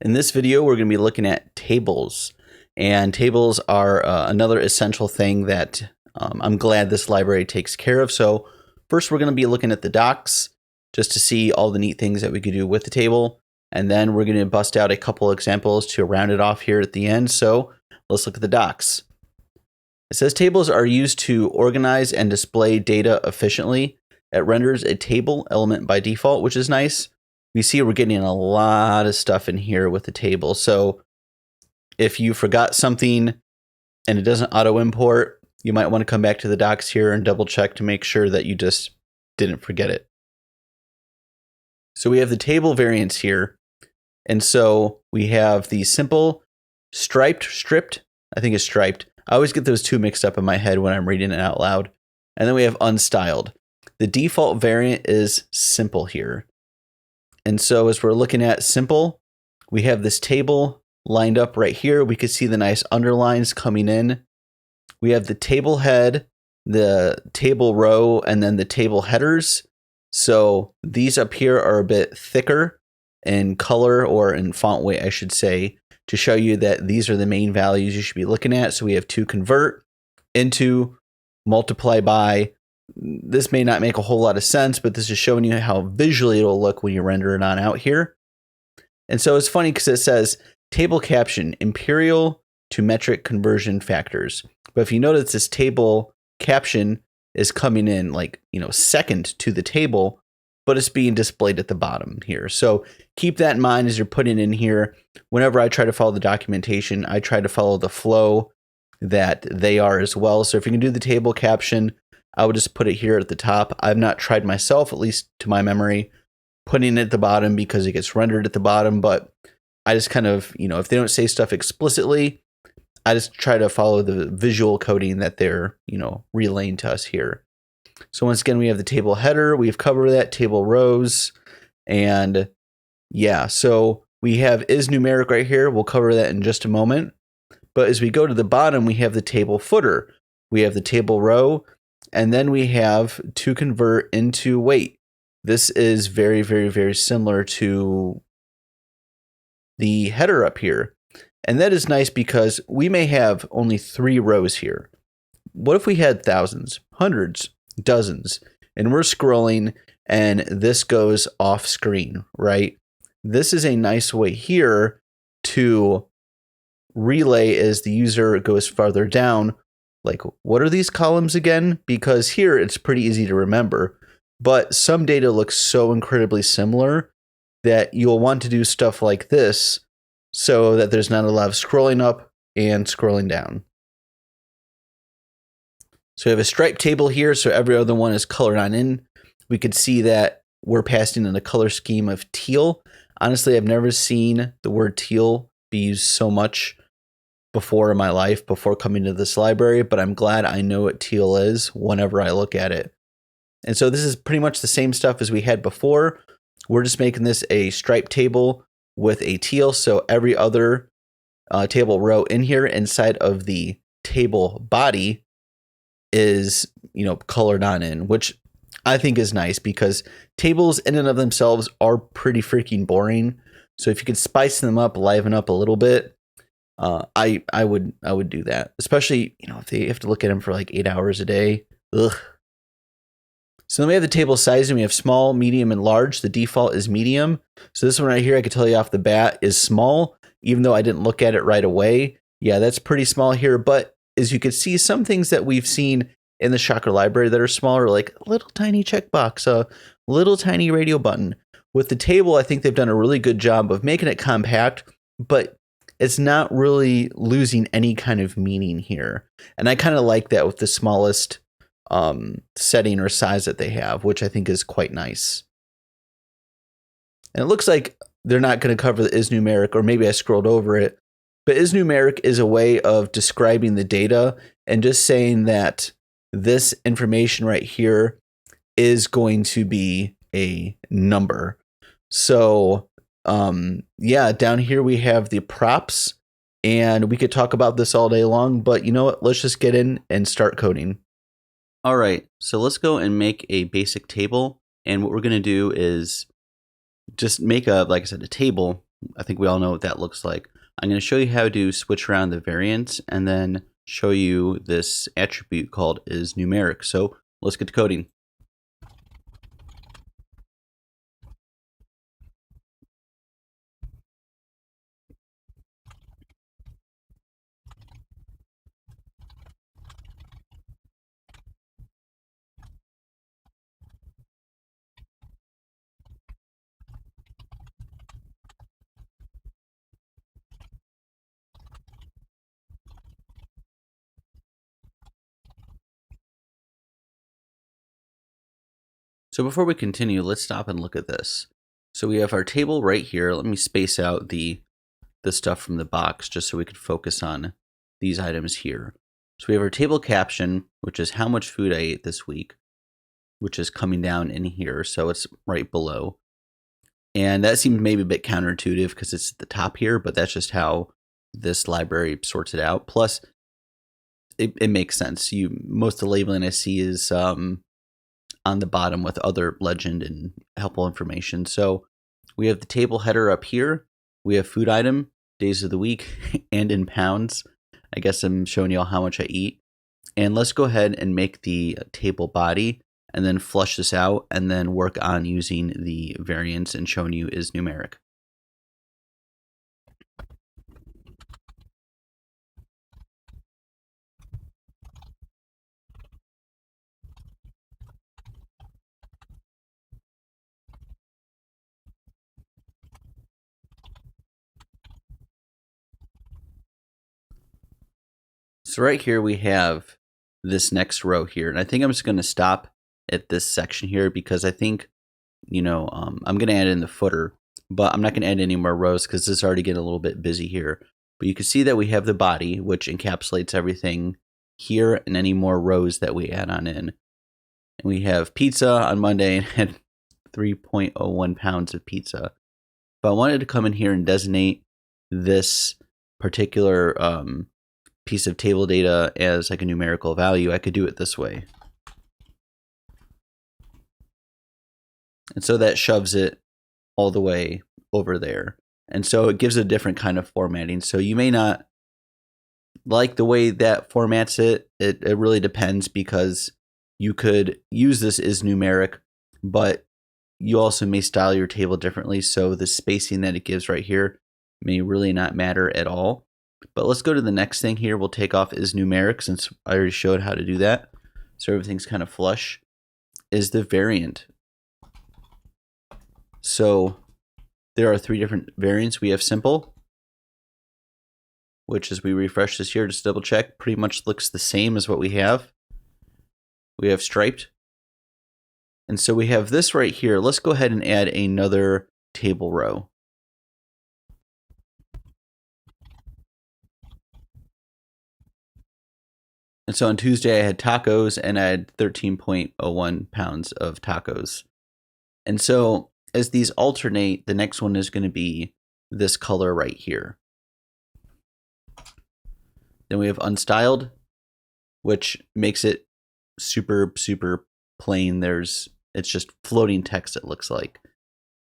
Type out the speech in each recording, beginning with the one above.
In this video, we're going to be looking at tables. And tables are another essential thing that I'm glad this library takes care of. So first, we're going to be looking at the docs just to see all the neat things that we could do with the table. And then we're going to bust out a couple examples to round it off here at the end. So let's look at the docs. It says tables are used to organize and display data efficiently. It renders a table element by default, which is nice. We see we're getting a lot of stuff in here with the table. So if you forgot something and it doesn't auto import, you might want to come back to the docs here and double check to make sure that you just didn't forget it. So we have the table variants here. And so we have the simple, stripped, I think it's striped. I always get those two mixed up in my head when I'm reading it out loud. And then we have unstyled. The default variant is simple here. And so as we're looking at simple, we have this table lined up right here. We could see the nice underlines coming in. We have the table head, the table row, and then the table headers. So these up here are a bit thicker in color, or in font weight, I should say, to show you that these are the main values you should be looking at. So we have to convert, into, multiply by. This may not make a whole lot of sense, but this is showing you how visually it'll look when you render it on out here. And so it's funny because it says table caption, imperial to metric conversion factors. But if you notice, this table caption is coming in second to the table, but it's being displayed at the bottom here. So keep that in mind as you're putting in here. Whenever I try to follow the documentation, I try to follow the flow that they are as well. So if you can do the table caption, I would just put it here at the top. I've not tried myself, at least to my memory, putting it at the bottom because it gets rendered at the bottom. But I just kind of, if they don't say stuff explicitly, I just try to follow the visual coding that they're, relaying to us here. So once again, we have the table header. We've covered that, table rows. And yeah, so we have is numeric right here. We'll cover that in just a moment. But as we go to the bottom, we have the table footer. We have the table row. And then we have to convert into weight. This is very, very, very similar to the header up here. And that is nice because we may have only 3 rows here. What if we had thousands, hundreds, dozens, and we're scrolling and this goes off screen, right? This is a nice way here to relay as the user goes farther down. Like, what are these columns again? Because here it's pretty easy to remember, but some data looks so incredibly similar that you'll want to do stuff like this so that there's not a lot of scrolling up and scrolling down. So we have a striped table here, so every other one is colored on in. We could see that we're passing in a color scheme of teal. Honestly, I've never seen the word teal be used so much before in my life, before coming to this library, but I'm glad I know what teal is whenever I look at it. And so this is pretty much the same stuff as we had before. We're just making this a striped table with a teal, so every other table row in here inside of the table body is, colored on in, which I think is nice because tables in and of themselves are pretty freaking boring. So if you could spice them up, liven up a little bit, I would do that, especially, if they have to look at them for like 8 hours a day. Ugh. So then we have the table size, and we have small, medium, and large. The default is medium. So this one right here, I could tell you off the bat, is small, even though I didn't look at it right away. Yeah, that's pretty small here. But as you can see, some things that we've seen in the Chakra library that are smaller, like a little tiny checkbox, a little tiny radio button. With the table, I think they've done a really good job of making it compact, but it's not really losing any kind of meaning here. And I kind of like that with the smallest setting or size that they have, which I think is quite nice. And it looks like they're not going to cover the is numeric, or maybe I scrolled over it. But is numeric is a way of describing the data and just saying that this information right here is going to be a number. So yeah, down here we have the props, and we could talk about this all day long, but you know what? Let's just get in and start coding. All right, so let's go and make a basic table. And what we're going to do is just make like I said, a table. I think we all know what that looks like. I'm going to show you how to switch around the variants and then show you this attribute called isNumeric. So let's get to coding. So before we continue, let's stop and look at this. So we have our table right here. Let me space out the stuff from the box just so we could focus on these items here. So we have our table caption, which is how much food I ate this week, which is coming down in here. So it's right below. And that seems maybe a bit counterintuitive because it's at the top here, but that's just how this library sorts it out. Plus, it makes sense. Most of the labeling I see is on the bottom with other legend and helpful information. So we have the table header up here. We have food item, days of the week, and in pounds. I guess I'm showing you all how much I eat. And let's go ahead and make the table body and then flush this out and then work on using the variants and showing you isNumeric. So right here we have this next row here, and I think I'm just going to stop at this section here because I think, I'm going to add in the footer, but I'm not going to add any more rows because this is already getting a little bit busy here. But you can see that we have the body, which encapsulates everything here and any more rows that we add on in. And we have pizza on Monday and had 3.01 pounds of pizza. If I wanted to come in here and designate this particular piece of table data as like a numerical value, I could do it this way. And so that shoves it all the way over there. And so it gives a different kind of formatting. So you may not like the way that formats it. It really depends because you could use this isNumeric, but you also may style your table differently. So the spacing that it gives right here may really not matter at all. But let's go to the next thing here. We'll take off isNumeric since I already showed how to do that. So everything's kind of flush. Is the variant. So there are 3 different variants. We have simple, which as we refresh this here, just double check, pretty much looks the same as what we have. We have striped. And so we have this right here. Let's go ahead and add another table row. And so on Tuesday, I had tacos and I had 13.01 pounds of tacos. And so as these alternate, the next one is going to be this color right here. Then we have unstyled, which makes it super, super plain. It's just floating text, it looks like.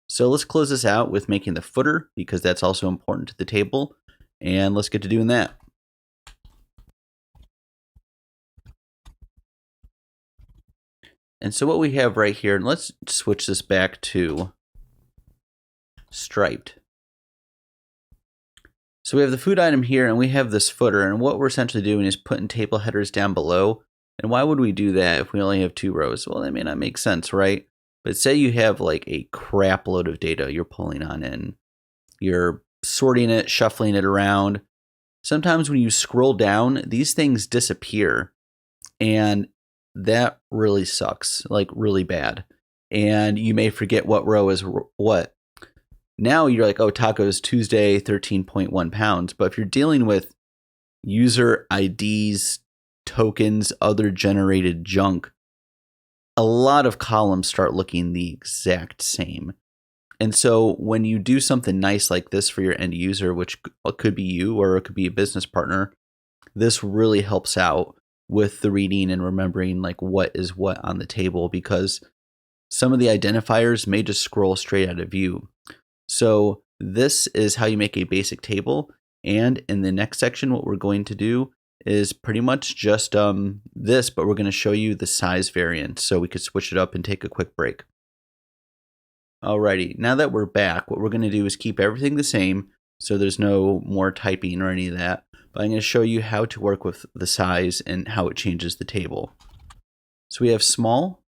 So let's close this out with making the footer because that's also important to the table. And let's get to doing that. And so what we have right here, and let's switch this back to striped. So we have the food item here and we have this footer, and what we're essentially doing is putting table headers down below. And why would we do that if we only have 2 rows? Well, that may not make sense, right? But say you have like a crap load of data you're pulling on in. You're sorting it, shuffling it around. Sometimes when you scroll down, these things disappear. And that really sucks, like really bad. And you may forget what row is what. Now you're like, oh, tacos Tuesday, 13.1 pounds. But if you're dealing with user IDs, tokens, other generated junk, a lot of columns start looking the exact same. And so when you do something nice like this for your end user, which could be you or it could be a business partner, this really helps out with the reading and remembering like what is what on the table, because some of the identifiers may just scroll straight out of view. So This is how you make a basic table. And in the next section, what we're going to do is pretty much just this, but we're going to show you the size variant so we could switch it up and take a quick break. Alrighty, now that we're back, what we're going to do is keep everything the same so there's no more typing or any of that. But I'm going to show you how to work with the size and how it changes the table. So we have small,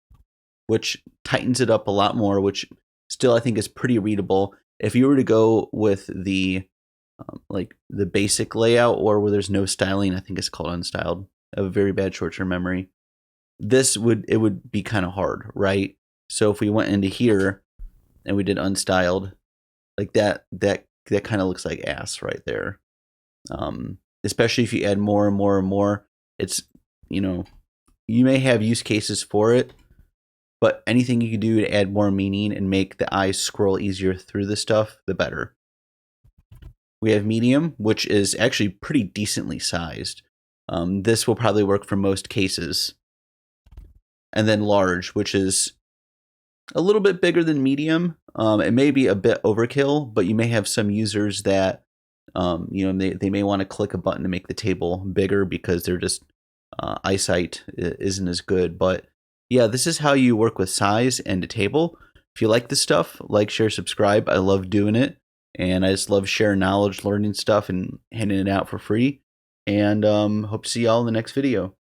which tightens it up a lot more, which still I think is pretty readable. If you were to go with the like the basic layout or where there's no styling, I think it's called unstyled. I have a very bad short-term memory. It would be kind of hard, right? So if we went into here and we did unstyled, like that kind of looks like ass right there. Especially if you add more and more and more, it's, you may have use cases for it, but anything you can do to add more meaning and make the eyes scroll easier through the stuff, the better. We have medium, which is actually pretty decently sized. This will probably work for most cases. And then large, which is a little bit bigger than medium. It may be a bit overkill, but you may have some users that, they may want to click a button to make the table bigger because they're just eyesight isn't as good. But yeah, this is how you work with size and a table. If you like this stuff, like, share, subscribe. I love doing it. And I just love sharing knowledge, learning stuff, and handing it out for free. And hope to see y'all in the next video.